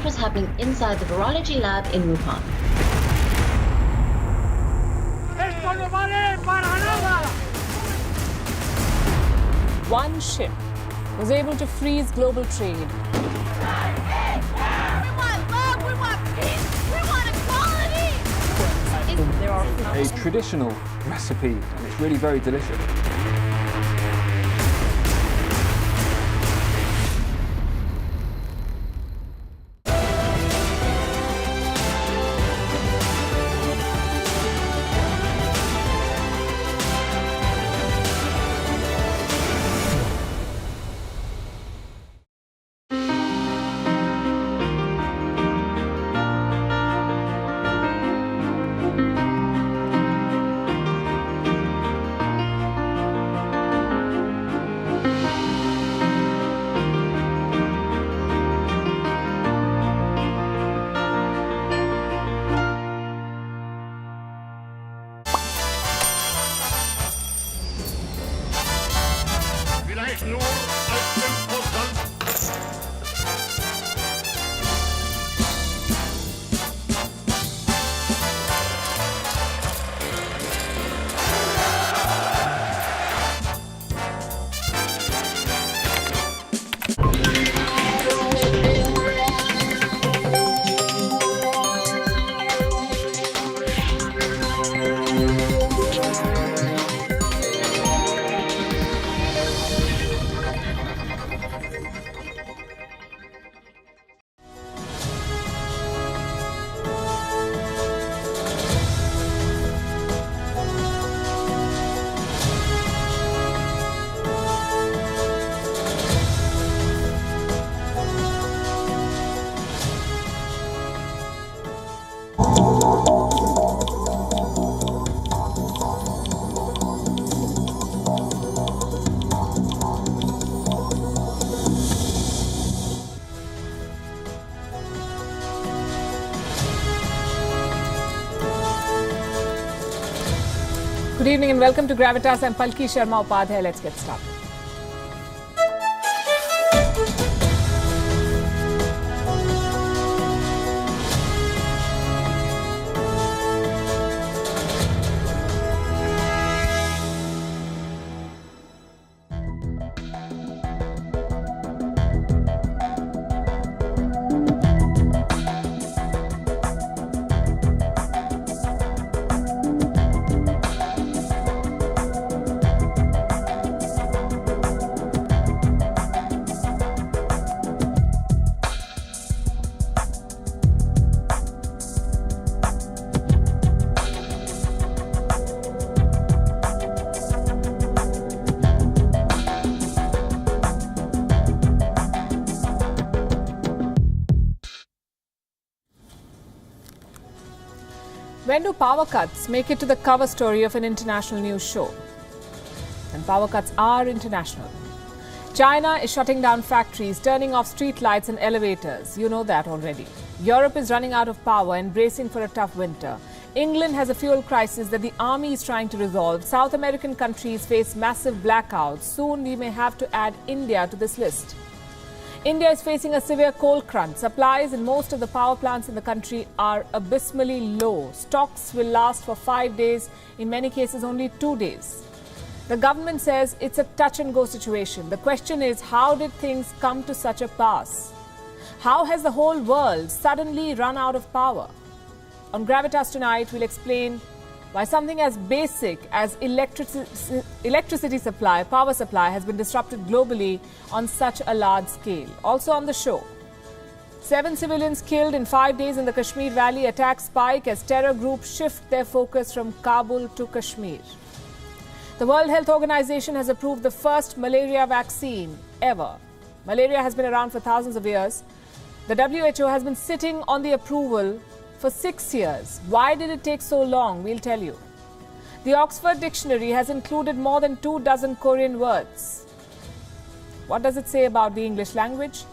was happening inside the virology lab in Wuhan. One ship was able to freeze global trade. We want love, we want peace, we want equality! There are A traditional recipe, and it's really very delicious. Good evening and welcome to Gravitas. I'm Palki, Sharma, Upadhyay. Let's get started. When do power cuts make it to the cover story of an international news show? And power cuts are international. China is shutting down factories, turning off street lights and elevators. You know that already. Europe is running out of power and bracing for a tough winter. England has a fuel crisis that the army is trying to resolve. South American countries face massive blackouts. Soon we may have to add India to this list. India is facing a severe coal crunch. Supplies in most of the power plants in the country are abysmally low. Stocks will last for 5 days, in many cases only 2 days. The government says it's a touch-and-go situation. The question is, how did things come to such a pass? How has the whole world suddenly run out of power? On Gravitas tonight, we'll explain why something as basic as electricity supply, power supply, has been disrupted globally on such a large scale. Also on the show, 7 civilians killed in 5 days in the Kashmir Valley. Attacks spike as terror groups shift their focus from Kabul to Kashmir. The World Health Organization has approved the first malaria vaccine ever. Malaria has been around for thousands of years. The WHO has been sitting on the approval for 6 years. Why did it take so long? We'll tell you. The Oxford Dictionary has included more than 24 Korean words. What does it say about the English language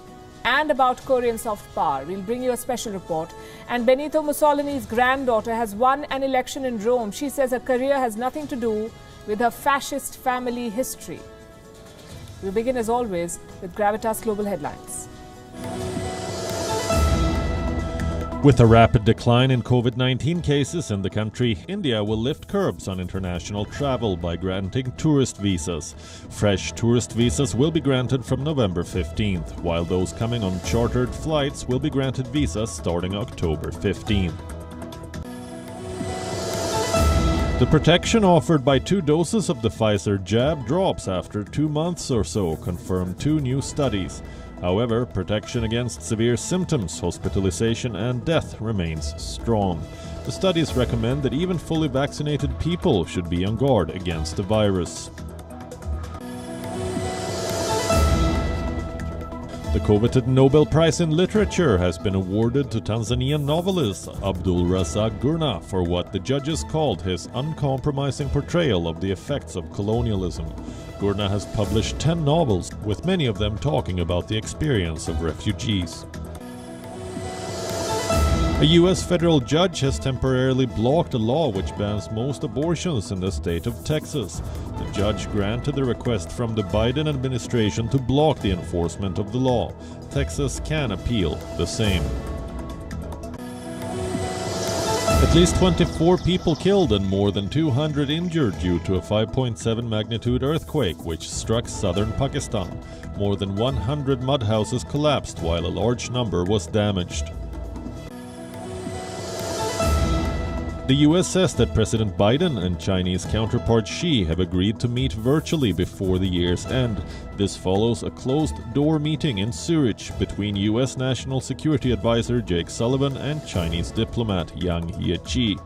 and about Korean soft power? We'll bring you a special report. And Benito Mussolini's granddaughter has won an election in Rome. She says her career has nothing to do with her fascist family history. We begin as always with Gravitas Global Headlines. With a rapid decline in COVID-19 cases in the country, India will lift curbs on international travel by granting tourist visas. Fresh tourist visas will be granted from November 15th, while those coming on chartered flights will be granted visas starting October 15th. The protection offered by 2 doses of the Pfizer jab drops after 2 months or so, confirmed 2 new studies. However, protection against severe symptoms, hospitalization and death remains strong. The studies recommend that even fully vaccinated people should be on guard against the virus. The coveted Nobel Prize in Literature has been awarded to Tanzanian novelist Abdul Razak Gurnah for what the judges called his uncompromising portrayal of the effects of colonialism. Gurnah has published 10 novels, with many of them talking about the experience of refugees. A U.S. federal judge has temporarily blocked a law which bans most abortions in the state of Texas. The judge granted the request from the Biden administration to block the enforcement of the law. Texas can appeal the same. At least 24 people killed and more than 200 injured due to a 5.7 magnitude earthquake which struck southern Pakistan. More than 100 mud houses collapsed while a large number was damaged. The US says that President Biden and Chinese counterpart Xi have agreed to meet virtually before the year's end. This follows a closed-door meeting in Zurich between US National Security Advisor Jake Sullivan and Chinese diplomat Yang Jiechi,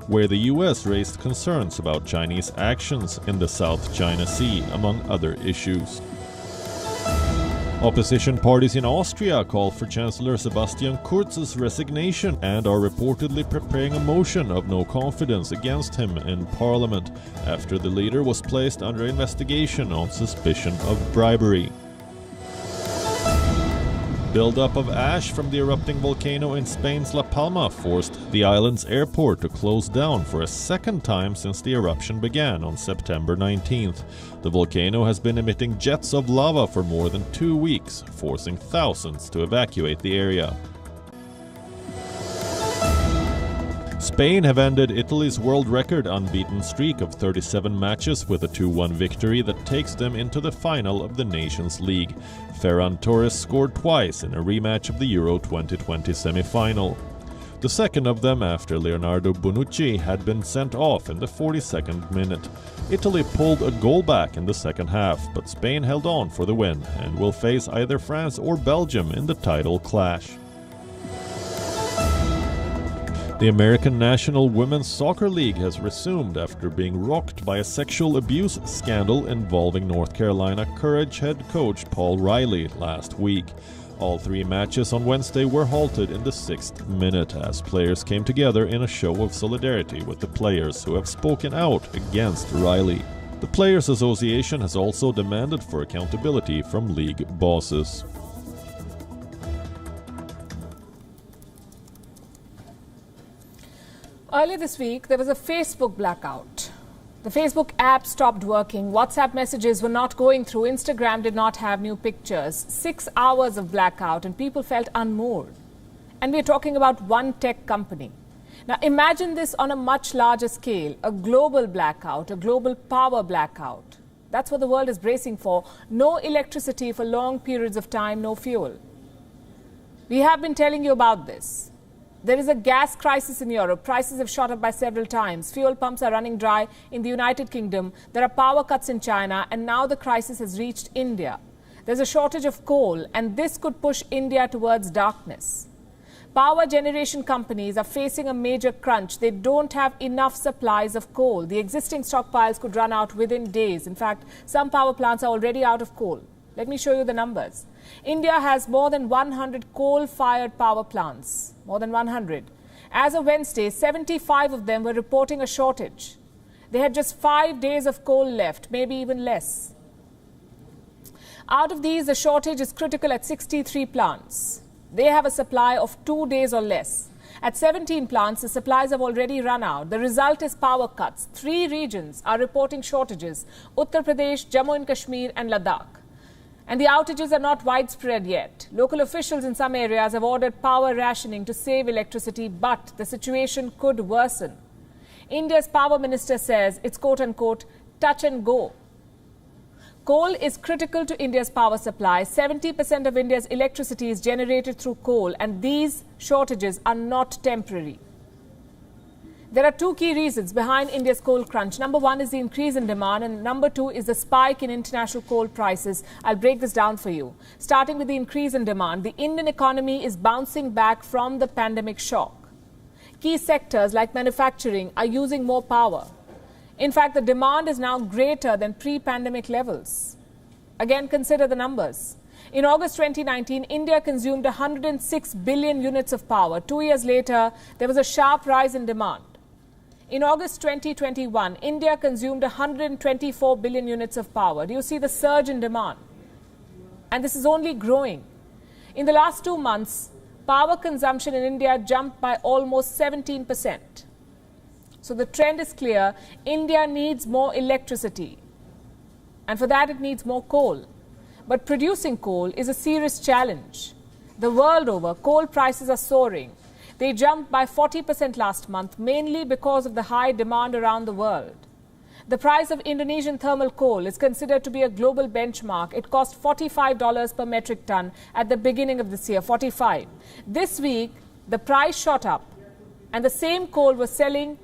where the US raised concerns about Chinese actions in the South China Sea, among other issues. Opposition parties in Austria call for Chancellor Sebastian Kurz's resignation and are reportedly preparing a motion of no confidence against him in parliament after the leader was placed under investigation on suspicion of bribery. Build-up of ash from the erupting volcano in Spain's La Palma forced the island's airport to close down for a second time since the eruption began on September 19th. The volcano has been emitting jets of lava for more than 2 weeks, forcing thousands to evacuate the area. Spain have ended Italy's world record unbeaten streak of 37 matches with a 2-1 victory that takes them into the final of the Nations League. Ferran Torres scored twice in a rematch of the Euro 2020 semi-final. The second of them after Leonardo Bonucci had been sent off in the 42nd minute. Italy pulled a goal back in the second half, but Spain held on for the win and will face either France or Belgium in the title clash. The American National Women's Soccer League has resumed after being rocked by a sexual abuse scandal involving North Carolina Courage head coach Paul Riley last week. All 3 matches on Wednesday were halted in the 6th minute as players came together in a show of solidarity with the players who have spoken out against Riley. The Players Association has also demanded for accountability from league bosses. Earlier this week, there was a Facebook blackout. The Facebook app stopped working, WhatsApp messages were not going through, Instagram did not have new pictures. 6 hours of blackout and people felt unmoored. And we're talking about one tech company. Now imagine this on a much larger scale, a global blackout, a global power blackout. That's what the world is bracing for. No electricity for long periods of time, no fuel. We have been telling you about this. There is a gas crisis in Europe. Prices have shot up by several times. Fuel pumps are running dry in the United Kingdom. There are power cuts in China, and now the crisis has reached India. There's a shortage of coal, and this could push India towards darkness. Power generation companies are facing a major crunch. They don't have enough supplies of coal. The existing stockpiles could run out within days. In fact, some power plants are already out of coal. Let me show you the numbers. India has more than 100 coal-fired power plants. More than 100. As of Wednesday, 75 of them were reporting a shortage. They had just 5 days of coal left, maybe even less. Out of these, the shortage is critical at 63 plants. They have a supply of 2 days or less. At 17 plants, the supplies have already run out. The result is power cuts. 3 regions are reporting shortages: Uttar Pradesh, Jammu and Kashmir and Ladakh. And the outages are not widespread yet. Local officials in some areas have ordered power rationing to save electricity, but the situation could worsen. India's power minister says it's quote-unquote touch and go. Coal is critical to India's power supply. 70% of India's electricity is generated through coal, and these shortages are not temporary. There are two key reasons behind India's coal crunch. Number one is the increase in demand, and number two is the spike in international coal prices. I'll break this down for you. Starting with the increase in demand, the Indian economy is bouncing back from the pandemic shock. Key sectors like manufacturing are using more power. In fact, the demand is now greater than pre-pandemic levels. Again, consider the numbers. In August 2019, India consumed 106 billion units of power. 2 years later, there was a sharp rise in demand. In August 2021, India consumed 124 billion units of power. Do you see the surge in demand? And this is only growing. In the last 2 months, power consumption in India jumped by almost 17%. So the trend is clear. India needs more electricity. And for that, it needs more coal. But producing coal is a serious challenge. The world over, coal prices are soaring. They jumped by 40% last month, mainly because of the high demand around the world. The price of Indonesian thermal coal is considered to be a global benchmark. It cost $45 per metric ton at the beginning of this year, 45. This week, the price shot up, and the same coal was selling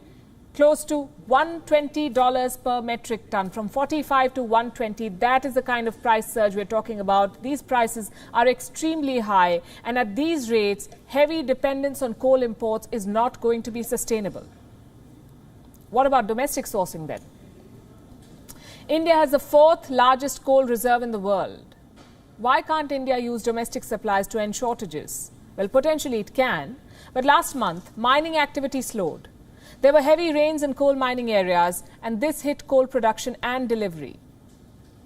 close to $120 per metric ton, from 45 to 120. That is the kind of price surge we're talking about. These prices are extremely high, and at these rates, heavy dependence on coal imports is not going to be sustainable. What about domestic sourcing then? India has the fourth largest coal reserve in the world. Why can't India use domestic supplies to end shortages? Well, potentially it can, but last month, mining activity slowed. There were heavy rains in coal mining areas, and this hit coal production and delivery.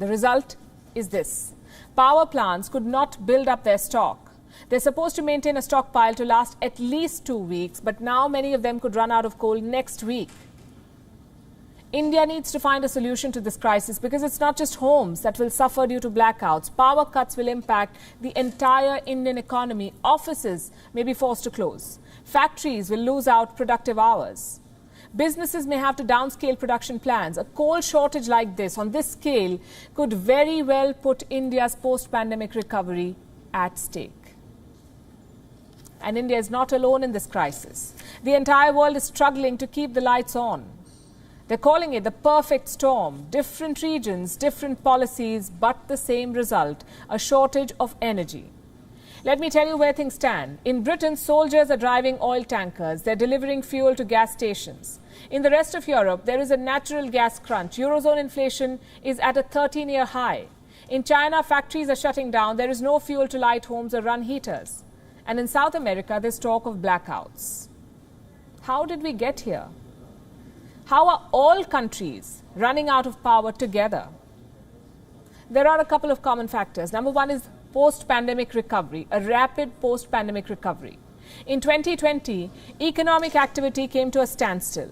The result is this. Power plants could not build up their stock. They're supposed to maintain a stockpile to last at least 2 weeks, but now many of them could run out of coal next week. India needs to find a solution to this crisis, because it's not just homes that will suffer due to blackouts. Power cuts will impact the entire Indian economy. Offices may be forced to close. Factories will lose out productive hours. Businesses may have to downscale production plans. A coal shortage like this, on this scale, could very well put India's post-pandemic recovery at stake. And India is not alone in this crisis. The entire world is struggling to keep the lights on. They're calling it the perfect storm. Different regions, different policies, but the same result, a shortage of energy. Let me tell you where things stand. In Britain, soldiers are driving oil tankers. They're delivering fuel to gas stations. In the rest of Europe, there is a natural gas crunch. Eurozone inflation is at a 13-year high. In China, factories are shutting down. There is no fuel to light homes or run heaters. And in South America, there's talk of blackouts. How did we get here? How are all countries running out of power together? There are a couple of common factors. Number one is post-pandemic recovery, a rapid post-pandemic recovery. In 2020, economic activity came to a standstill.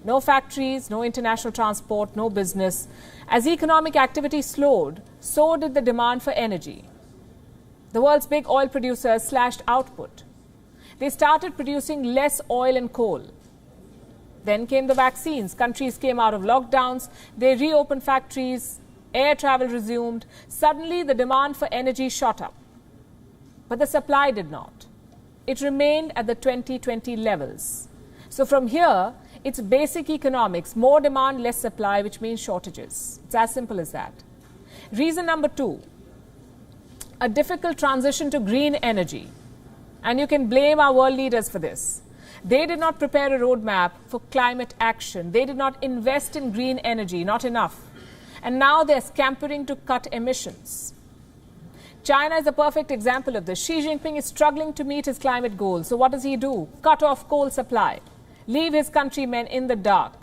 No factories, no international transport, no business. As economic activity slowed, so did the demand for energy. The world's big oil producers slashed output. They started producing less oil and coal. Then came the vaccines. Countries came out of lockdowns. They reopened factories. Air travel resumed. Suddenly, the demand for energy shot up. But the supply did not. It remained at the 2020 levels. So from here, it's basic economics. More demand, less supply, which means shortages. It's as simple as that. Reason number two, a difficult transition to green energy. And you can blame our world leaders for this. They did not prepare a roadmap for climate action. They did not invest in green energy, not enough. And now they're scampering to cut emissions. China is a perfect example of this. Xi Jinping is struggling to meet his climate goals. So what does he do? Cut off coal supply. Leave his countrymen in the dark.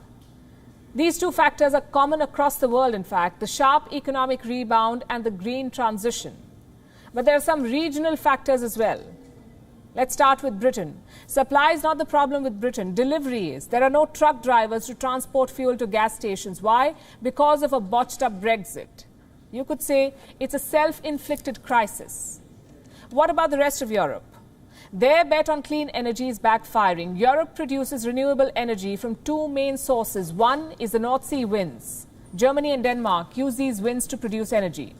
These two factors are common across the world, in fact, the sharp economic rebound and the green transition. But there are some regional factors as well. Let's start with Britain. Supply is not the problem with Britain. Delivery is. There are no truck drivers to transport fuel to gas stations. Why? Because of a botched up Brexit. You could say it's a self-inflicted crisis. What about the rest of Europe? Their bet on clean energy is backfiring. Europe produces renewable energy from two main sources. One is the North Sea winds. Germany and Denmark use these winds to produce energy.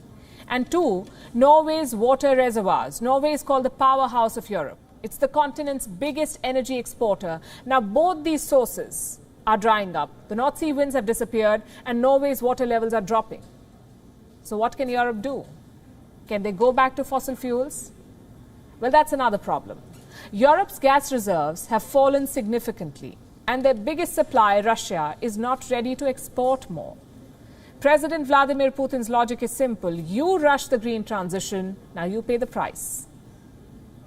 And two, Norway's water reservoirs. Norway is called the powerhouse of Europe. It's the continent's biggest energy exporter. Now, both these sources are drying up. The North Sea winds have disappeared and Norway's water levels are dropping. So what can Europe do? Can they go back to fossil fuels? Well, that's another problem. Europe's gas reserves have fallen significantly, and their biggest supplier, Russia, is not ready to export more. President Vladimir Putin's logic is simple. You rush the green transition, now you pay the price.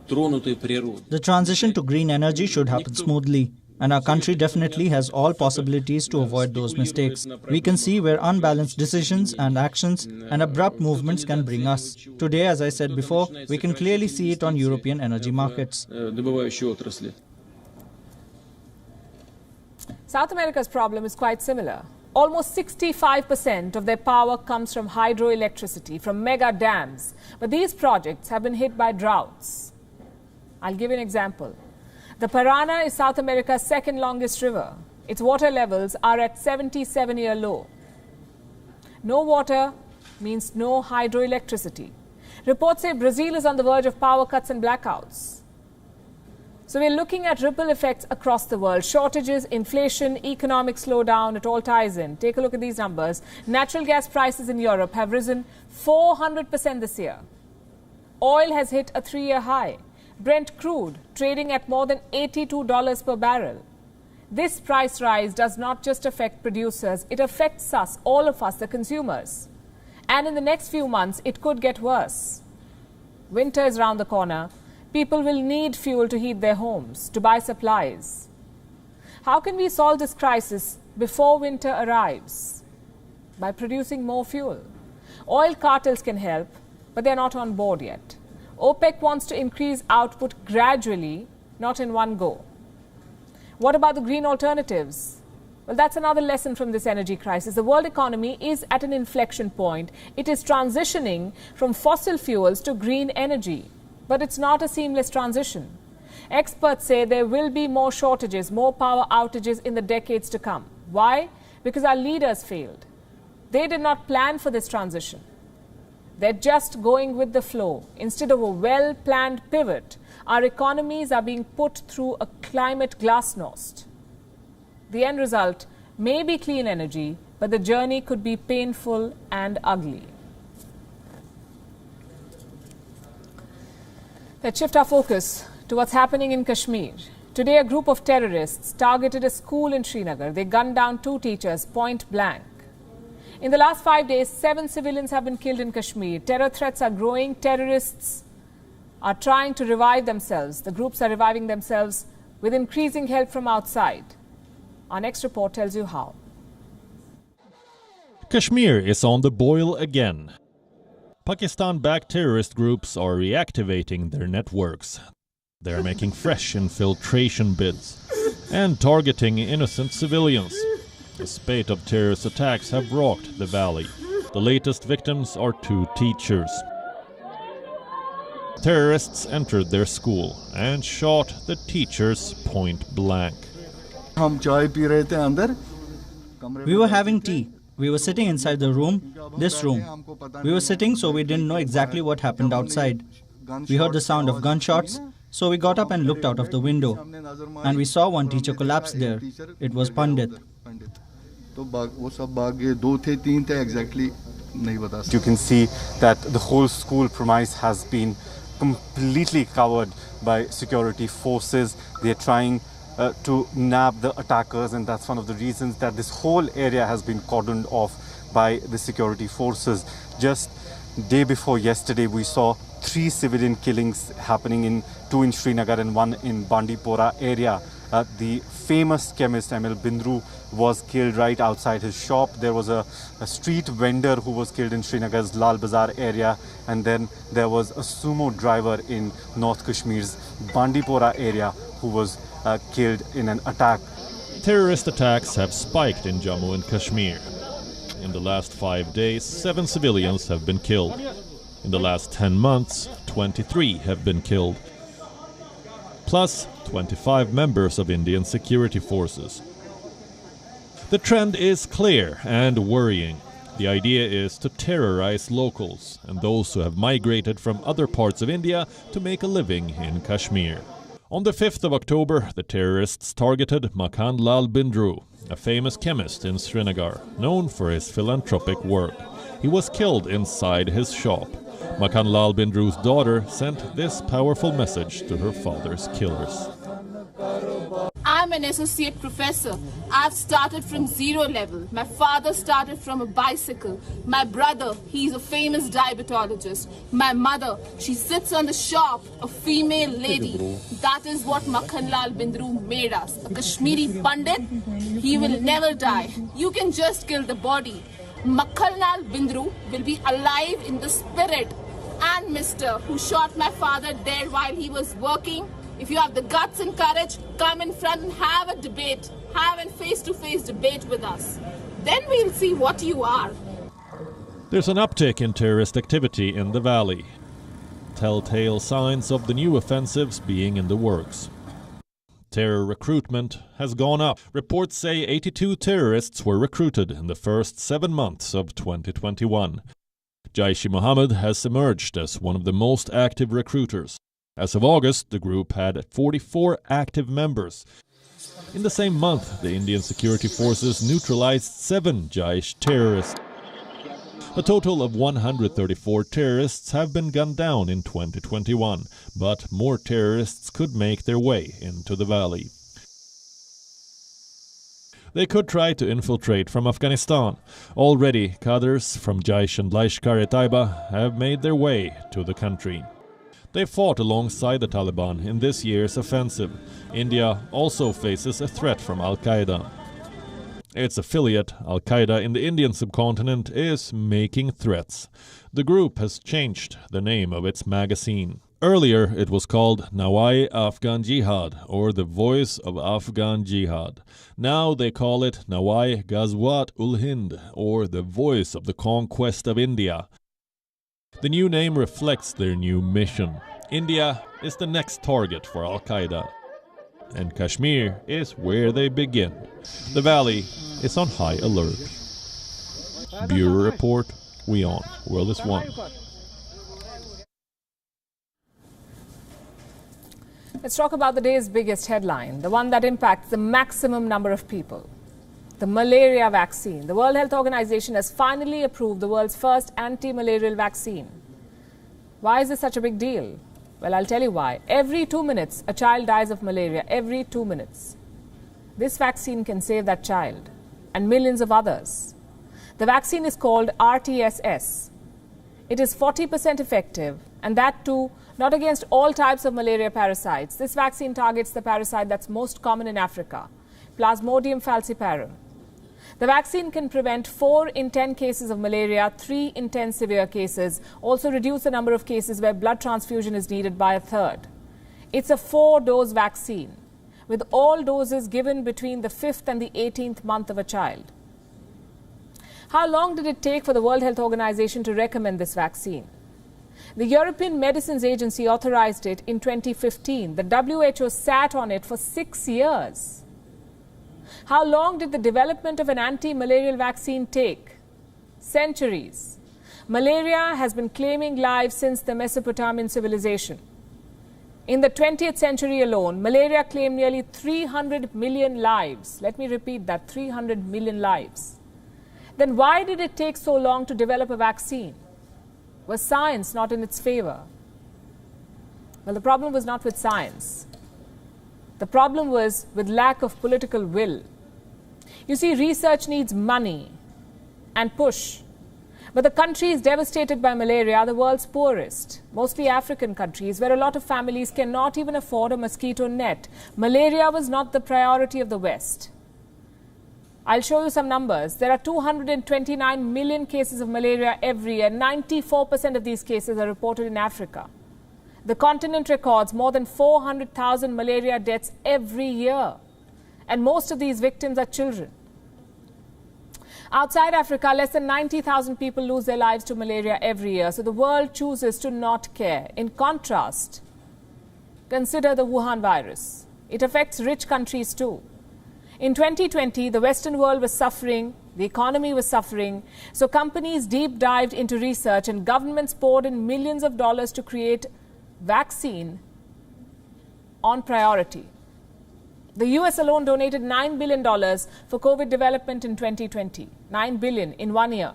The transition to green energy should happen smoothly, and our country definitely has all possibilities to avoid those mistakes. We can see where unbalanced decisions and actions and abrupt movements can bring us. Today, as I said before, we can clearly see it on European energy markets. South America's problem is quite similar. Almost 65% of their power comes from hydroelectricity, from mega dams. But these projects have been hit by droughts. I'll give you an example. The Parana is South America's second longest river. Its water levels are at 77-year low. No water means no hydroelectricity. Reports say Brazil is on the verge of power cuts and blackouts. So we're looking at ripple effects across the world. Shortages, inflation, economic slowdown, it all ties in. Take a look at these numbers. Natural gas prices in Europe have risen 400% this year. Oil has hit a 3-year high. Brent crude trading at more than $82 per barrel. This price rise does not just affect producers, it affects us, all of us, the consumers. And in the next few months, it could get worse. Winter is around the corner. People will need fuel to heat their homes, to buy supplies. How can we solve this crisis before winter arrives? By producing more fuel. Oil cartels can help, but they're not on board yet. OPEC wants to increase output gradually, not in one go. What about the green alternatives? Well, that's another lesson from this energy crisis. The world economy is at an inflection point. It is transitioning from fossil fuels to green energy. But it's not a seamless transition. Experts say there will be more shortages, more power outages in the decades to come. Why? Because our leaders failed. They did not plan for this transition. They're just going with the flow. Instead of a well-planned pivot, our economies are being put through a climate glasnost. The end result may be clean energy, but the journey could be painful and ugly. Let's shift our focus to what's happening in Kashmir. Today, a group of terrorists targeted a school in Srinagar. They gunned down 2 teachers point blank. In the last 5 days, 7 civilians have been killed in Kashmir. Terror threats are growing. Terrorists are trying to revive themselves. The groups are reviving themselves with increasing help from outside. Our next report tells you how. Kashmir is on the boil again. Pakistan-backed terrorist groups are reactivating their networks. They are making fresh infiltration bids and targeting innocent civilians. A spate of terrorist attacks have rocked the valley. The latest victims are 2 teachers. Terrorists entered their school and shot the teachers point blank. We were having tea. We were sitting inside the room, this room. We were sitting, so we didn't know exactly what happened outside. We heard the sound of gunshots, so we got up and looked out of the window. And we saw one teacher collapse there. It was Pandit. You can see that the whole school premise has been completely covered by security forces. They are trying to nab the attackers, and that's one of the reasons that this whole area has been cordoned off by the security forces. Just day before yesterday, we saw 3 civilian killings happening 2 in Srinagar and 1 in Bandipora area. The famous chemist Emil Bindru was killed right outside his shop. There was a street vendor who was killed in Srinagar's Lal Bazar area, and then there was a sumo driver in North Kashmir's Bandipora area who was killed in an attack. Terrorist attacks have spiked in Jammu and Kashmir. In the last 5 days, 7 civilians have been killed. In the last 10 months, 23 have been killed. Plus 25 members of Indian security forces. The trend is clear and worrying. The idea is to terrorize locals and those who have migrated from other parts of India to make a living in Kashmir. On the 5th of October, the terrorists targeted Makhan Lal Bindru, a famous chemist in Srinagar, known for his philanthropic work. He was killed inside his shop. Makhan Lal Bindru's daughter sent this powerful message to her father's killers. I'm an associate professor. I've started from zero level. My father started from a bicycle. My brother, he's a famous diabetologist. My mother, she sits on the shop, a female lady. That is what Makhan Lal Bindru made us. A Kashmiri Pandit, he will never die. You can just kill the body. Makhan Lal Bindru will be alive in the spirit. And mister, who shot my father dead while he was working, if you have the guts and courage, come in front and have a debate. Have a face-to-face debate with us. Then we'll see what you are. There's an uptick in terrorist activity in the valley. Telltale signs of the new offensives being in the works. Terror recruitment has gone up. Reports say 82 terrorists were recruited in the first 7 months of 2021. Jaish-e-Mohammed has emerged as one of the most active recruiters. As of August, the group had 44 active members. In the same month, the Indian security forces neutralized 7 Jaish terrorists. A total of 134 terrorists have been gunned down in 2021, but more terrorists could make their way into the valley. They could try to infiltrate from Afghanistan. Already, cadres from Jaish and Lashkar-e-Taiba have made their way to the country. They fought alongside the Taliban in this year's offensive. India also faces a threat from Al-Qaeda. Its affiliate, Al-Qaeda in the Indian subcontinent, is making threats. The group has changed the name of its magazine. Earlier, it was called Nawai Afghan Jihad, or the Voice of Afghan Jihad. Now they call it Nawai Ghazwat-ul-Hind, or the Voice of the Conquest of India. The new name reflects their new mission. India is the next target for Al-Qaeda. And Kashmir is where they begin. The valley is on high alert. Bureau Report, WION, World is One. Let's talk about the day's biggest headline, the one that impacts the maximum number of people. The malaria vaccine. The World Health Organization has finally approved the world's first anti-malarial vaccine. Why is this such a big deal? Well, I'll tell you why. Every 2 minutes, a child dies of malaria. Every 2 minutes. This vaccine can save that child and millions of others. The vaccine is called RTSS. It is 40% effective, and that too, not against all types of malaria parasites. This vaccine targets the parasite that's most common in Africa, Plasmodium falciparum. The vaccine can prevent 4 in 10 cases of malaria, 3 in 10 severe cases, also reduce the number of cases where blood transfusion is needed by a third. It's a 4-dose vaccine, with all doses given between the 5th and the 18th month of a child. How long did it take for the World Health Organization to recommend this vaccine? The European Medicines Agency authorized it in 2015. The WHO sat on it for 6 years. How long did the development of an anti-malarial vaccine take? Centuries. Malaria has been claiming lives since the Mesopotamian civilization. In the 20th century alone, malaria claimed nearly 300 million lives. Let me repeat that, 300 million lives. Then why did it take so long to develop a vaccine? Was science not in its favor? Well, the problem was not with science. The problem was with lack of political will. You see, research needs money and push. But the countries devastated by malaria are the world's poorest, mostly African countries, where a lot of families cannot even afford a mosquito net. Malaria was not the priority of the West. I'll show you some numbers. There are 229 million cases of malaria every year. 94% of these cases are reported in Africa. The continent records more than 400,000 malaria deaths every year. And most of these victims are children. Outside Africa, less than 90,000 people lose their lives to malaria every year, so the world chooses to not care. In contrast, consider the Wuhan virus. It affects rich countries too. In 2020, the Western world was suffering, the economy was suffering, so companies deep dived into research and governments poured in millions of dollars to create vaccine on priority. The US alone donated $9 billion for COVID development in 2020. $9 billion in 1 year.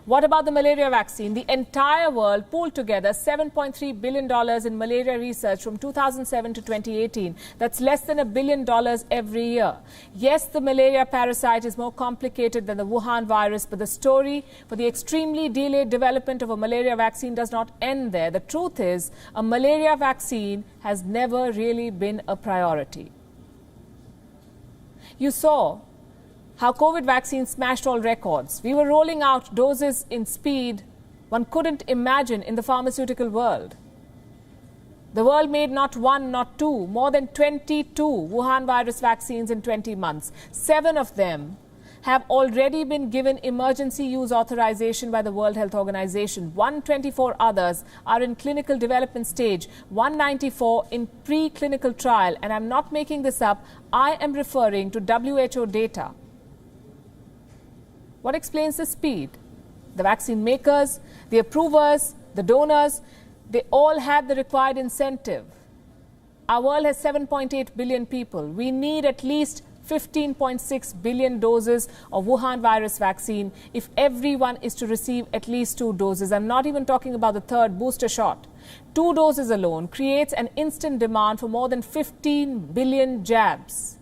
What about the malaria vaccine? The entire world pooled together $7.3 billion in malaria research from 2007 to 2018. That's less than $1 billion every year. Yes, the malaria parasite is more complicated than the Wuhan virus, but the story for the extremely delayed development of a malaria vaccine does not end there. The truth is, a malaria vaccine has never really been a priority. You saw how COVID vaccines smashed all records. We were rolling out doses in speed one couldn't imagine in the pharmaceutical world. The world made not one, not two, more than 22 Wuhan virus vaccines in 20 months. 7 of them have already been given emergency use authorization by the World Health Organization. 124 others are in clinical development stage, 194 in preclinical trial. And I'm not making this up, I am referring to WHO data. What explains the speed? The vaccine makers, the approvers, the donors, they all had the required incentive. Our world has 7.8 billion people. We need at least 15.6 billion doses of Wuhan virus vaccine if everyone is to receive at least 2 doses. I'm not even talking about the third booster shot. 2 doses alone creates an instant demand for more than 15 billion jabs.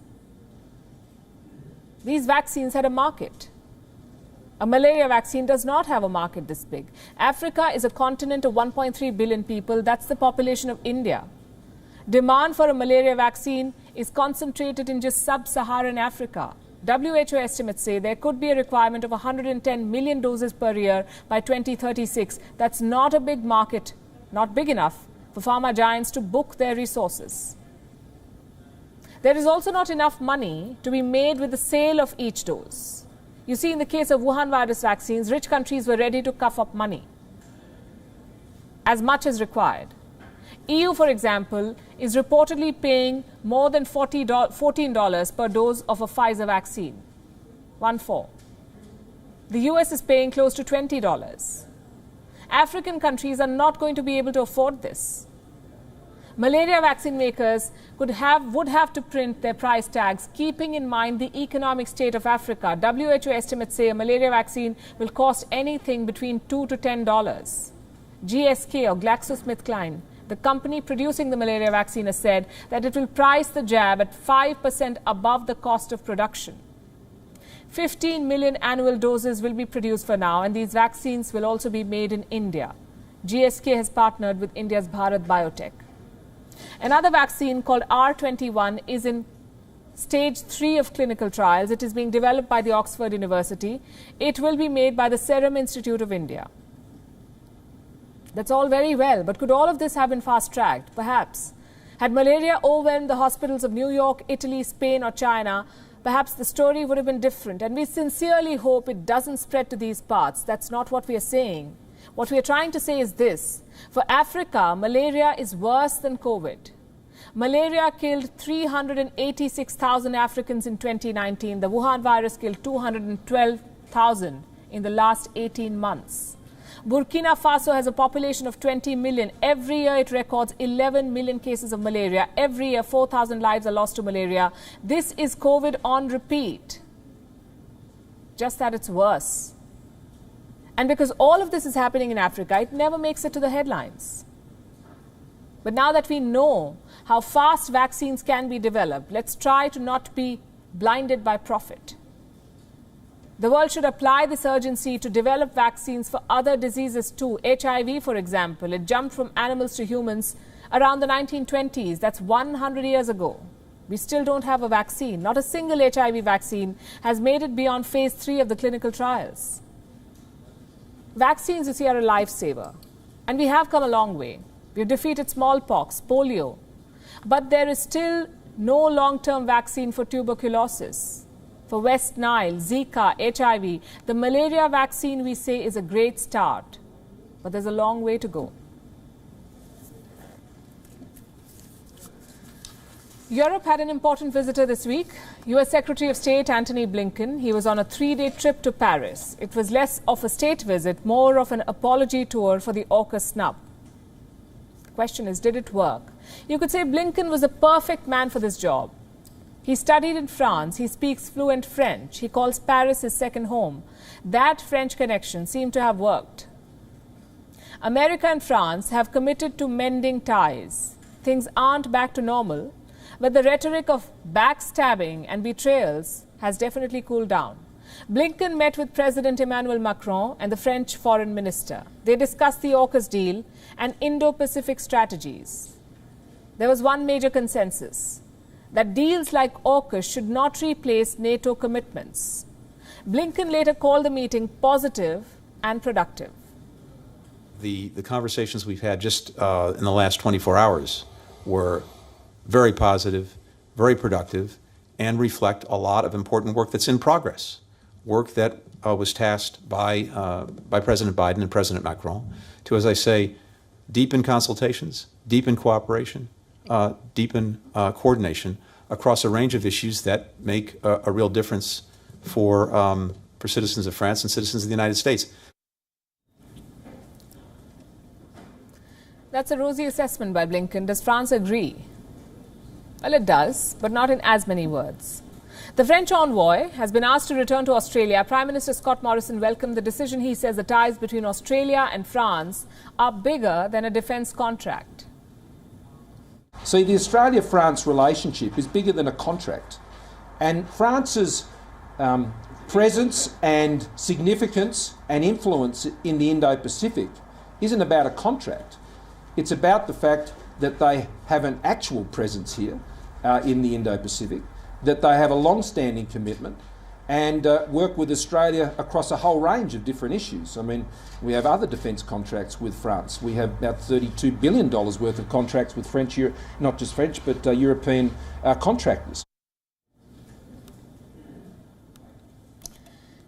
These vaccines had a market. A malaria vaccine does not have a market this big. Africa is a continent of 1.3 billion people. That's the population of India. Demand for a malaria vaccine is concentrated in just sub-Saharan Africa. WHO estimates say there could be a requirement of 110 million doses per year by 2036. That's not a big market, not big enough for pharma giants to book their resources. There is also not enough money to be made with the sale of each dose. You see, in the case of Wuhan virus vaccines, rich countries were ready to cough up money, as much as required. EU, for example, is reportedly paying more than $14 per dose of a Pfizer vaccine. 14. The US is paying close to $20. African countries are not going to be able to afford this. Malaria vaccine makers would have to print their price tags, keeping in mind the economic state of Africa. WHO estimates say a malaria vaccine will cost anything between $2 to $10. GSK, or GlaxoSmithKline, the company producing the malaria vaccine, has said that it will price the jab at 5% above the cost of production. 15 million annual doses will be produced for now, and these vaccines will also be made in India. GSK has partnered with India's Bharat Biotech. Another vaccine called R21 is in stage 3 of clinical trials. It is being developed by the Oxford University. It will be made by the Serum Institute of India. That's all very well, but could all of this have been fast-tracked? Perhaps. Had malaria overwhelmed the hospitals of New York, Italy, Spain or China, perhaps the story would have been different. And we sincerely hope it doesn't spread to these parts. That's not what we are saying. What we are trying to say is this. For Africa, malaria is worse than COVID. Malaria killed 386,000 Africans in 2019. The Wuhan virus killed 212,000 in the last 18 months. Burkina Faso has a population of 20 million. Every year it records 11 million cases of malaria. Every year 4,000 lives are lost to malaria. This is COVID on repeat. Just that it's worse. And because all of this is happening in Africa, it never makes it to the headlines. But now that we know how fast vaccines can be developed, let's try to not be blinded by profit. The world should apply this urgency to develop vaccines for other diseases too. HIV, for example, it jumped from animals to humans around the 1920s. That's 100 years ago. We still don't have a vaccine. Not a single HIV vaccine has made it beyond phase 3 of the clinical trials. Vaccines, you see, are a lifesaver. And we have come a long way. We've defeated smallpox, polio. But there is still no long-term vaccine for tuberculosis. For West Nile, Zika, HIV, the malaria vaccine, we say, is a great start. But there's a long way to go. Europe had an important visitor this week, US Secretary of State Antony Blinken. He was on a 3-day trip to Paris. It was less of a state visit, more of an apology tour for the AUKUS snub. The question is, did it work? You could say Blinken was a perfect man for this job. He studied in France, he speaks fluent French, he calls Paris his second home. That French connection seemed to have worked. America and France have committed to mending ties. Things aren't back to normal, but the rhetoric of backstabbing and betrayals has definitely cooled down. Blinken met with President Emmanuel Macron and the French foreign minister. They discussed the AUKUS deal and Indo-Pacific strategies. There was one major consensus, that deals like AUKUS should not replace NATO commitments. Blinken later called the meeting positive and productive. The conversations we've had just in the last 24 hours were very positive, very productive, and reflect a lot of important work that's in progress. Work that was tasked by President Biden and President Macron to, as I say, deepen consultations, deepen cooperation, deepen coordination across a range of issues that make a real difference for citizens of France and citizens of the United States. That's a rosy assessment by Blinken. Does France agree? Well, it does, but not in as many words. The French envoy has been asked to return to Australia. Prime Minister Scott Morrison welcomed the decision. He says the ties between Australia and France are bigger than a defence contract. See, the Australia-France relationship is bigger than a contract. And France's presence and significance and influence in the Indo-Pacific isn't about a contract. It's about the fact that they have an actual presence here in the Indo-Pacific, that they have a long-standing commitment and work with Australia across a whole range of different issues. I mean, we have other defence contracts with France. We have about $32 billion worth of contracts with French, not just French, but European contractors.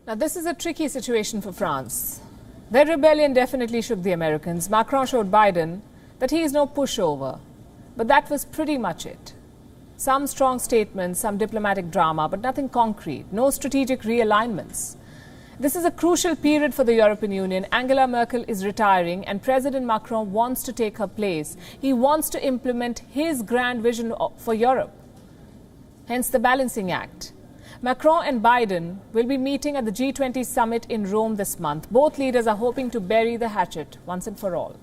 Now, this is a tricky situation for France. Their rebellion definitely shook the Americans. Macron showed Biden that he is no pushover. But that was pretty much it. Some strong statements, some diplomatic drama, but nothing concrete, no strategic realignments. This is a crucial period for the European Union. Angela Merkel is retiring and President Macron wants to take her place. He wants to implement his grand vision for Europe. Hence the balancing act. Macron and Biden will be meeting at the G20 summit in Rome this month. Both leaders are hoping to bury the hatchet once and for all.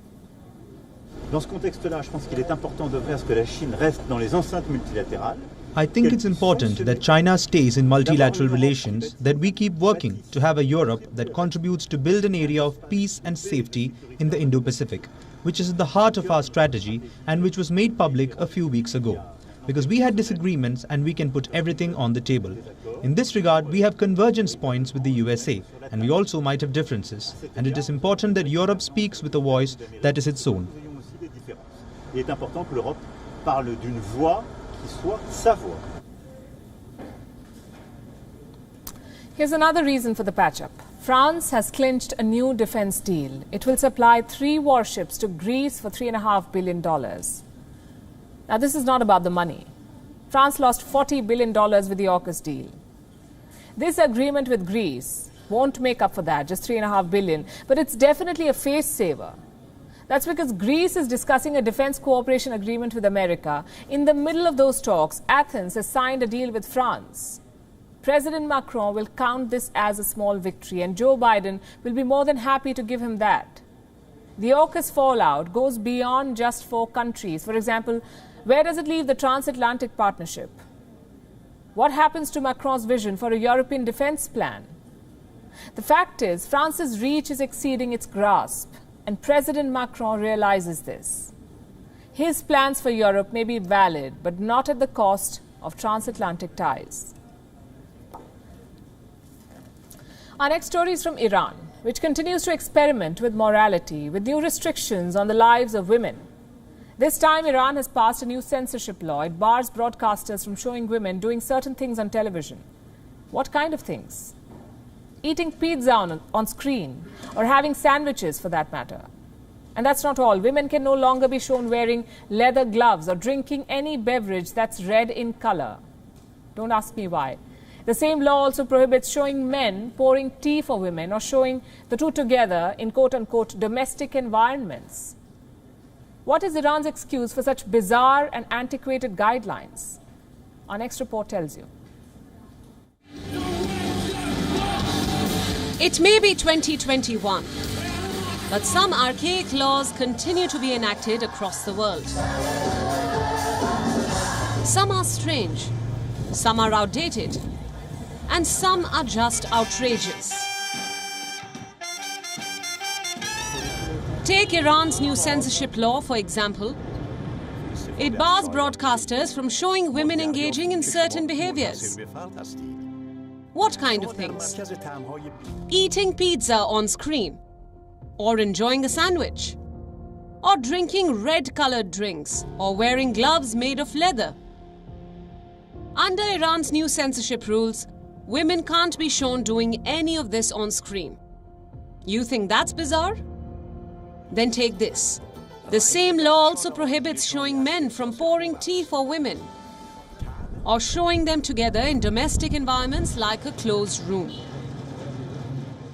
Dans ce contexte-là, je pense qu'il est important de faire ce que la Chine reste dans les enceintes multilatérales. I think it's important that China stays in multilateral relations, that we keep working to have a Europe that contributes to build an area of peace and safety in the Indo-Pacific, which is at the heart of our strategy and which was made public a few weeks ago. Because we had disagreements and we can put everything on the table. In this regard, we have convergence points with the USA, and we also might have differences. And it is important that Europe speaks with a voice that is its own. Il est important que l'Europe parle d'une voix qui soit sa voix. Here's another reason for the patch-up. France has clinched a new defense deal. It will supply 3 warships to Greece for $3.5 billion. Now, this is not about the money. France lost $40 billion with the AUKUS deal. This agreement with Greece won't make up for that, just $3.5 billion, but it's definitely a face saver. That's because Greece is discussing a defense cooperation agreement with America. In the middle of those talks, Athens has signed a deal with France. President Macron will count this as a small victory, and Joe Biden will be more than happy to give him that. The AUKUS fallout goes beyond just 4 countries. For example, where does it leave the transatlantic partnership? What happens to Macron's vision for a European defense plan? The fact is, France's reach is exceeding its grasp. And President Macron realizes this. His plans for Europe may be valid, but not at the cost of transatlantic ties. Our next story is from Iran, which continues to experiment with morality, with new restrictions on the lives of women. This time, Iran has passed a new censorship law. It bars broadcasters from showing women doing certain things on television. What kind of things? Eating pizza on screen, or having sandwiches for that matter. And that's not all. Women can no longer be shown wearing leather gloves or drinking any beverage that's red in color. Don't ask me why. The same law also prohibits showing men pouring tea for women or showing the two together in quote-unquote domestic environments. What is Iran's excuse for such bizarre and antiquated guidelines? Our next report tells you. It may be 2021, but some archaic laws continue to be enacted across the world. Some are strange, some are outdated, and some are just outrageous. Take Iran's new censorship law, for example. It bars broadcasters from showing women engaging in certain behaviors. What kind of things? Eating pizza on screen, or enjoying a sandwich, or drinking red-colored drinks, or wearing gloves made of leather. Under Iran's new censorship rules, women can't be shown doing any of this on screen. You think that's bizarre? Then take this. The same law also prohibits showing men from pouring tea for women or showing them together in domestic environments like a closed room.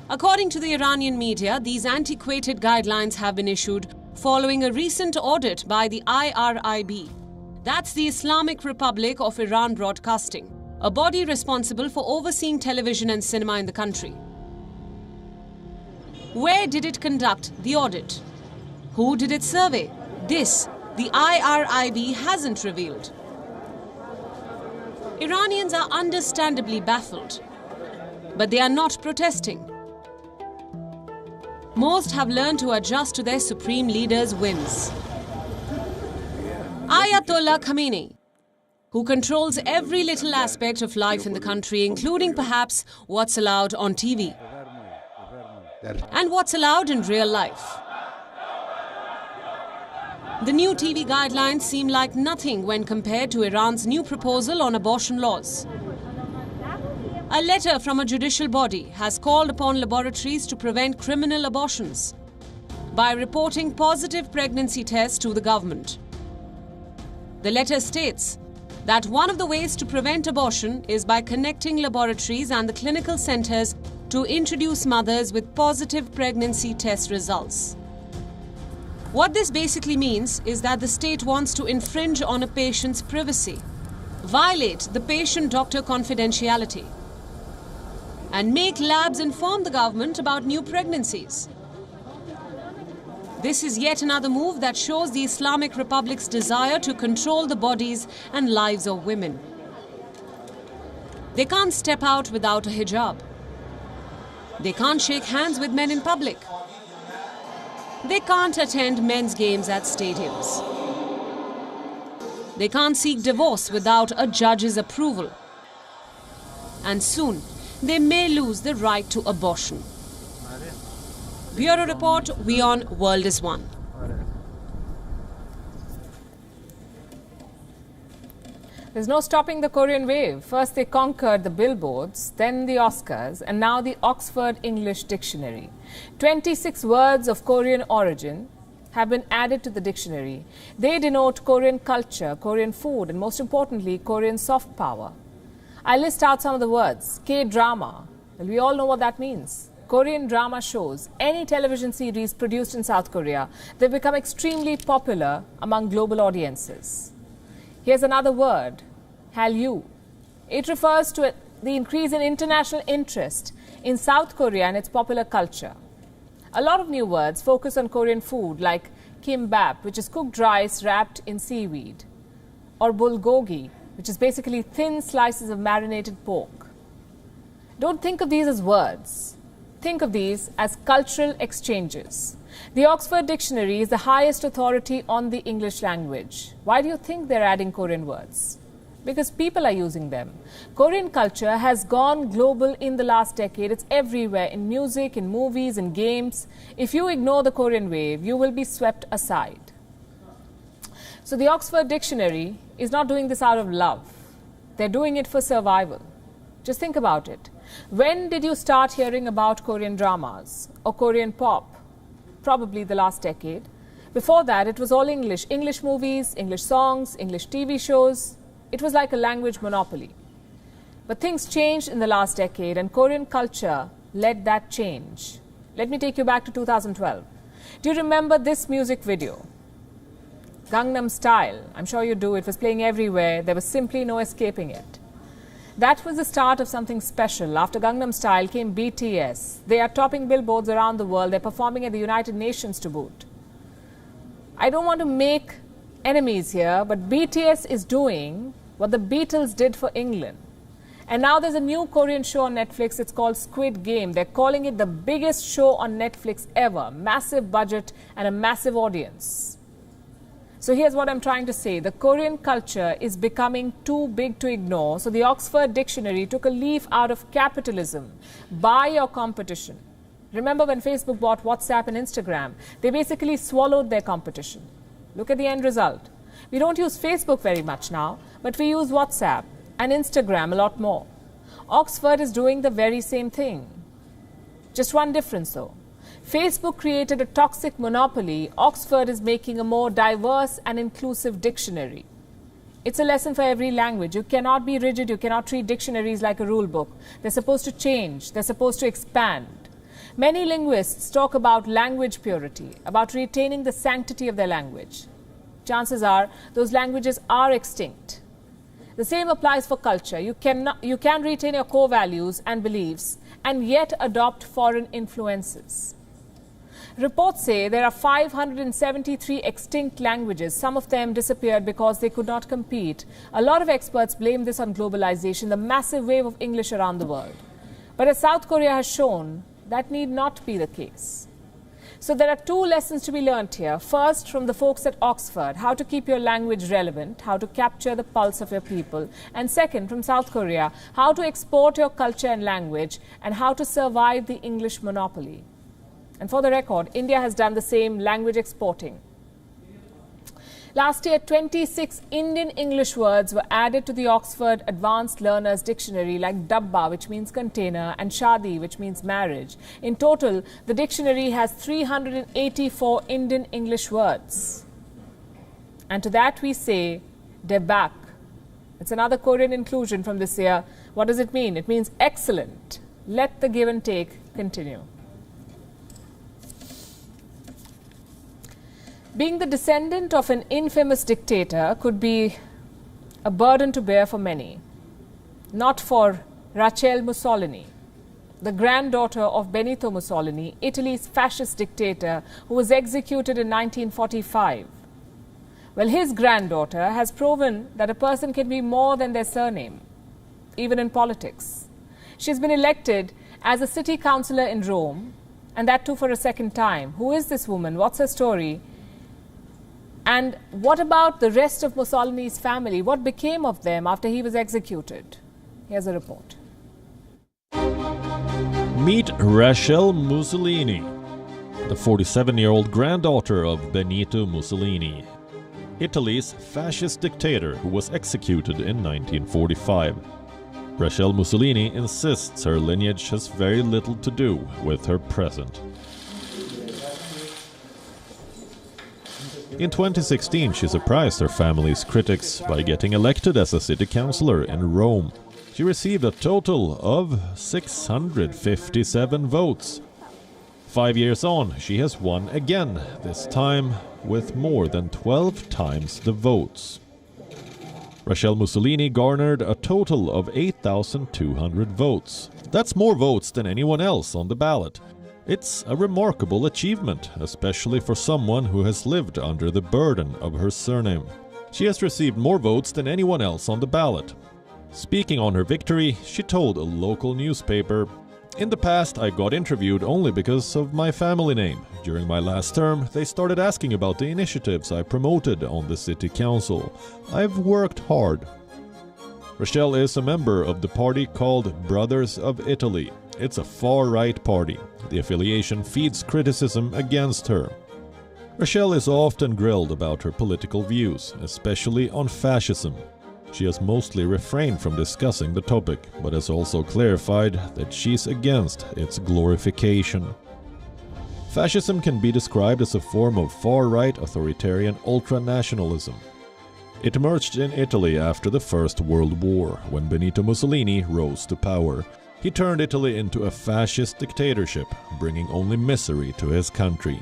According to the Iranian media, these antiquated guidelines have been issued following a recent audit by the IRIB. That's the Islamic Republic of Iran Broadcasting, a body responsible for overseeing television and cinema in the country. Where did it conduct the audit? Who did it survey? This, the IRIB hasn't revealed. Iranians are understandably baffled, but they are not protesting. Most have learned to adjust to their supreme leader's whims. Ayatollah Khamenei, who controls every little aspect of life in the country, including perhaps what's allowed on TV and what's allowed in real life. The new TV guidelines seem like nothing when compared to Iran's new proposal on abortion laws. A letter from a judicial body has called upon laboratories to prevent criminal abortions by reporting positive pregnancy tests to the government. The letter states that one of the ways to prevent abortion is by connecting laboratories and the clinical centers to introduce mothers with positive pregnancy test results. What this basically means is that the state wants to infringe on a patient's privacy, violate the patient-doctor confidentiality, and make labs inform the government about new pregnancies. This is yet another move that shows the Islamic Republic's desire to control the bodies and lives of women. They can't step out without a hijab. They can't shake hands with men in public. They can't attend men's games at stadiums. They can't seek divorce without a judge's approval. And soon, they may lose the right to abortion. Bureau Report, WION World is One. There's no stopping the Korean wave. First they conquered the billboards, then the Oscars, and now the Oxford English Dictionary. 26 words of Korean origin have been added to the dictionary. They denote Korean culture, Korean food, and most importantly, Korean soft power. I list out some of the words. K-drama. Well, we all know what that means. Korean drama shows, any television series produced in South Korea, they've become extremely popular among global audiences. Here's another word, Hallyu. It refers to the increase in international interest in South Korea and its popular culture. A lot of new words focus on Korean food like kimbap, which is cooked rice wrapped in seaweed, or bulgogi, which is basically thin slices of marinated pork. Don't think of these as words. Think of these as cultural exchanges. The Oxford Dictionary is the highest authority on the English language. Why do you think they're adding Korean words? Because people are using them. Korean culture has gone global in the last decade. It's everywhere, in music, in movies, in games. If you ignore the Korean wave, you will be swept aside. So the Oxford Dictionary is not doing this out of love. They're doing it for survival. Just think about it. When did you start hearing about Korean dramas or Korean pop? Probably the last decade. Before that, it was all English. English movies, English songs, English TV shows. It was like a language monopoly. But things changed in the last decade, and Korean culture led that change. Let me take you back to 2012. Do you remember this music video? Gangnam Style. I'm sure you do. It was playing everywhere. There was simply no escaping it. That was the start of something special. After Gangnam Style came BTS. They are topping billboards around the world. They're performing at the United Nations to boot. I don't want to make enemies here, but BTS is doing what the Beatles did for England. And now there's a new Korean show on Netflix. It's called Squid Game. They're calling it the biggest show on Netflix ever. Massive budget and a massive audience. So here's what I'm trying to say. The Korean culture is becoming too big to ignore. So the Oxford Dictionary took a leaf out of capitalism. Buy your competition. Remember when Facebook bought WhatsApp and Instagram? They basically swallowed their competition. Look at the end result. We don't use Facebook very much now, but we use WhatsApp and Instagram a lot more. Oxford is doing the very same thing. Just one difference though. Facebook created a toxic monopoly. Oxford is making a more diverse and inclusive dictionary. It's a lesson for every language. You cannot be rigid. You cannot treat dictionaries like a rule book. They're supposed to change. They're supposed to expand. Many linguists talk about language purity, about retaining the sanctity of their language. Chances are those languages are extinct. The same applies for culture. You can retain your core values and beliefs and yet adopt foreign influences. Reports say there are 573 extinct languages. Some of them disappeared because they could not compete. A lot of experts blame this on globalization, the massive wave of English around the world. But as South Korea has shown, that need not be the case. So there are two lessons to be learnt here. First, from the folks at Oxford, how to keep your language relevant, how to capture the pulse of your people. And second, from South Korea, how to export your culture and language and how to survive the English monopoly. And for the record, India has done the same language exporting. Last year, 26 Indian English words were added to the Oxford Advanced Learners Dictionary, like dabba, which means container, and shadi, which means marriage. In total, the dictionary has 384 Indian English words. And to that we say, debak. It's another Korean inclusion from this year. What does it mean? It means excellent. Let the give and take continue. Being the descendant of an infamous dictator could be a burden to bear for many. Not for Rachel Mussolini, the granddaughter of Benito Mussolini, Italy's fascist dictator who was executed in 1945. Well, his granddaughter has proven that a person can be more than their surname, even in politics. She's been elected as a city councillor in Rome, and that too for a second time. Who is this woman? What's her story? And what about the rest of Mussolini's family? What became of them after he was executed? Here's a report. Meet Rachel Mussolini, the 47-year-old granddaughter of Benito Mussolini, Italy's fascist dictator who was executed in 1945. Rachel Mussolini insists her lineage has very little to do with her present. In 2016, she surprised her family's critics by getting elected as a city councillor in Rome. She received a total of 657 votes. 5 years on, she has won again, this time with more than 12 times the votes. Rachel Mussolini garnered a total of 8,200 votes. That's more votes than anyone else on the ballot. It's a remarkable achievement, especially for someone who has lived under the burden of her surname. She has received more votes than anyone else on the ballot. Speaking on her victory, she told a local newspaper, "In the past, I got interviewed only because of my family name. During my last term, they started asking about the initiatives I promoted on the city council. I've worked hard." Rachel is a member of the party called Brothers of Italy. It's a far-right party. The affiliation feeds criticism against her. Rachel is often grilled about her political views, especially on fascism. She has mostly refrained from discussing the topic, but has also clarified that she's against its glorification. Fascism can be described as a form of far-right authoritarian ultranationalism. It emerged in Italy after the First World War, when Benito Mussolini rose to power. He turned Italy into a fascist dictatorship, bringing only misery to his country.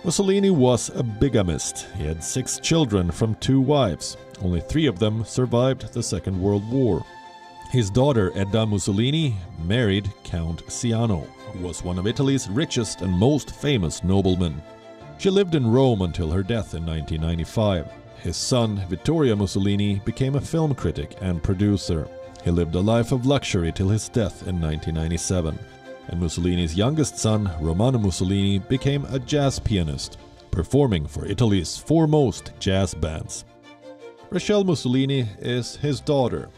Mussolini was a bigamist. He had 6 children from 2 wives. Only 3 of them survived the Second World War. His daughter Edda Mussolini married Count Ciano, who was one of Italy's richest and most famous noblemen. She lived in Rome until her death in 1995. His son, Vittorio Mussolini, became a film critic and producer. He lived a life of luxury till his death in 1997. And Mussolini's youngest son, Romano Mussolini, became a jazz pianist, performing for Italy's foremost jazz bands. Rachelle Mussolini is his daughter,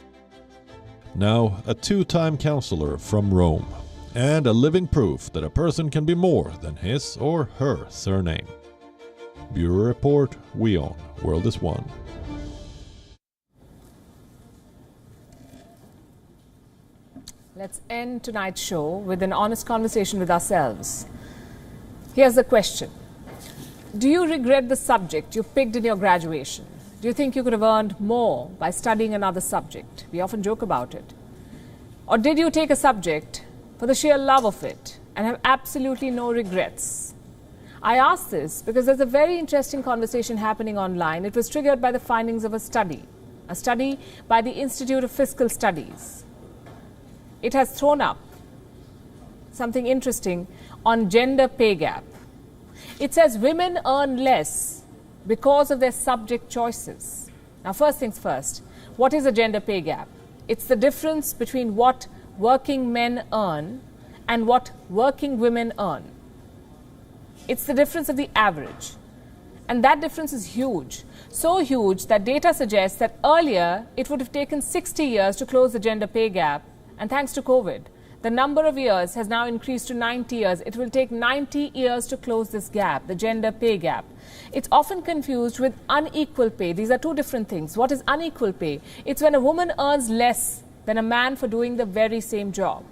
now a 2-time counselor from Rome, and a living proof that a person can be more than his or her surname. Bureau Report, WION, World is One. Let's end tonight's show with an honest conversation with ourselves. Here's the question. Do you regret the subject you picked in your graduation? Do you think you could have earned more by studying another subject? We often joke about it. Or did you take a subject for the sheer love of it and have absolutely no regrets? I ask this because there's a very interesting conversation happening online. It was triggered by the findings of a study by the Institute of Fiscal Studies. It has thrown up something interesting on gender pay gap. It says women earn less because of their subject choices. Now, first things first, what is a gender pay gap? It's the difference between what working men earn and what working women earn. It's the difference of the average. And that difference is huge. So huge that data suggests that earlier it would have taken 60 years to close the gender pay gap. And thanks to COVID, the number of years has now increased to 90 years. It will take 90 years to close this gap, the gender pay gap. It's often confused with unequal pay. These are two different things. What is unequal pay? It's when a woman earns less than a man for doing the very same job.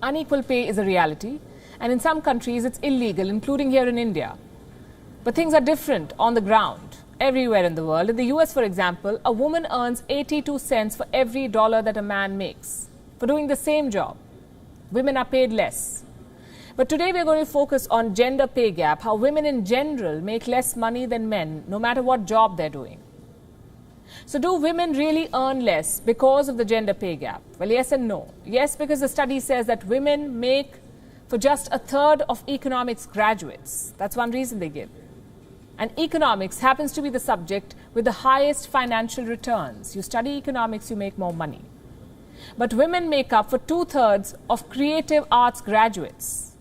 Unequal pay is a reality, and in some countries it's illegal, including here in India. But things are different on the ground everywhere in the world. In the US, for example, a woman earns 82 cents for every dollar that a man makes for doing the same job. Women are paid less. But today we're going to focus on gender pay gap, how women in general make less money than men, no matter what job they're doing. So do women really earn less because of the gender pay gap? Well, yes and no. Yes, because the study says that women make for just a third of economics graduates. That's one reason they give. And economics happens to be the subject with the highest financial returns. You study economics, you make more money. But women make up for 2/3 of creative arts graduates.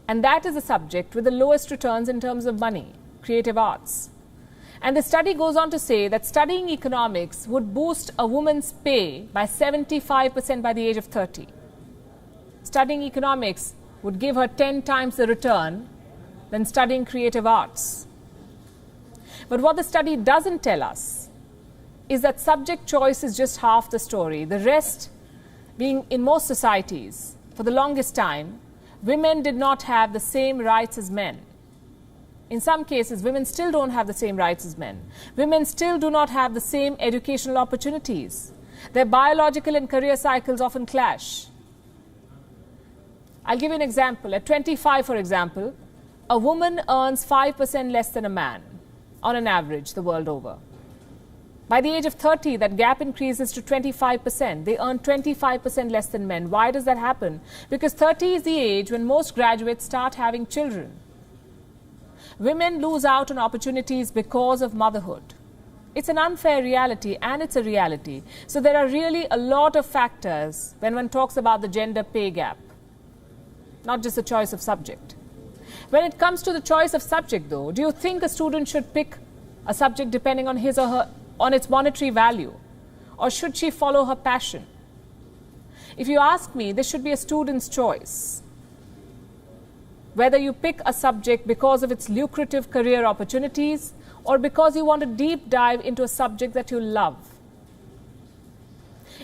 And that is the subject with the lowest returns in terms of money, creative arts. And the study goes on to say that studying economics would boost a woman's pay by 75% by the age of 30. Studying economics would give her 10 times the return than studying creative arts. But what the study doesn't tell us is that subject choice is just half the story. The rest being, in most societies, for the longest time, women did not have the same rights as men. In some cases, women still don't have the same rights as men. Women still do not have the same educational opportunities. Their biological and career cycles often clash. I'll give you an example. At 25, for example, a woman earns 5% less than a man, on an average, the world over. By the age of 30, that gap increases to 25%. They earn 25% less than men. Why does that happen? Because 30 is the age when most graduates start having children. Women lose out on opportunities because of motherhood. It's an unfair reality, and it's a reality. So there are really a lot of factors when one talks about the gender pay gap, not just the choice of subject. When it comes to the choice of subject, though, do you think a student should pick a subject depending on his or her, on its monetary value, or should she follow her passion? If you ask me, this should be a student's choice. Whether you pick a subject because of its lucrative career opportunities or because you want to deep dive into a subject that you love.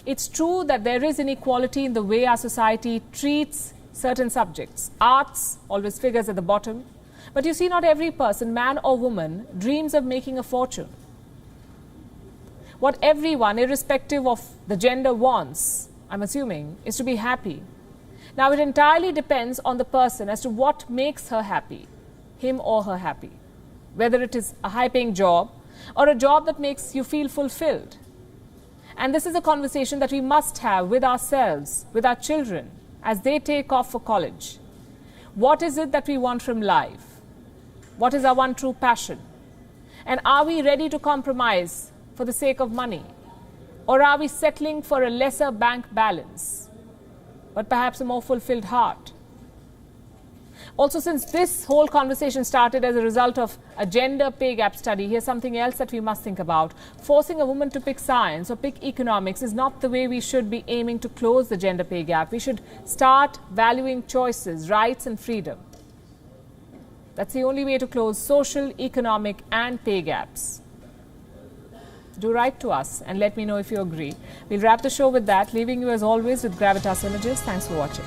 It's true that there is inequality in the way our society treats certain subjects. Arts always figures at the bottom. But you see, not every person, man or woman, dreams of making a fortune. What everyone, irrespective of the gender, wants, I'm assuming, is to be happy. Now, it entirely depends on the person as to what makes her happy, him or her happy. Whether it is a high-paying job or a job that makes you feel fulfilled. And this is a conversation that we must have with ourselves, with our children, as they take off for college. What is it that we want from life? What is our one true passion? And are we ready to compromise for the sake of money? Or are we settling for a lesser bank balance, but perhaps a more fulfilled heart? Also, since this whole conversation started as a result of a gender pay gap study, here's something else that we must think about. Forcing a woman to pick science or pick economics is not the way we should be aiming to close the gender pay gap. We should start valuing choices, rights and freedom. That's the only way to close social, economic and pay gaps. Do write to us and let me know if you agree. We'll wrap the show with that, leaving you as always with Gravitas Images. Thanks for watching.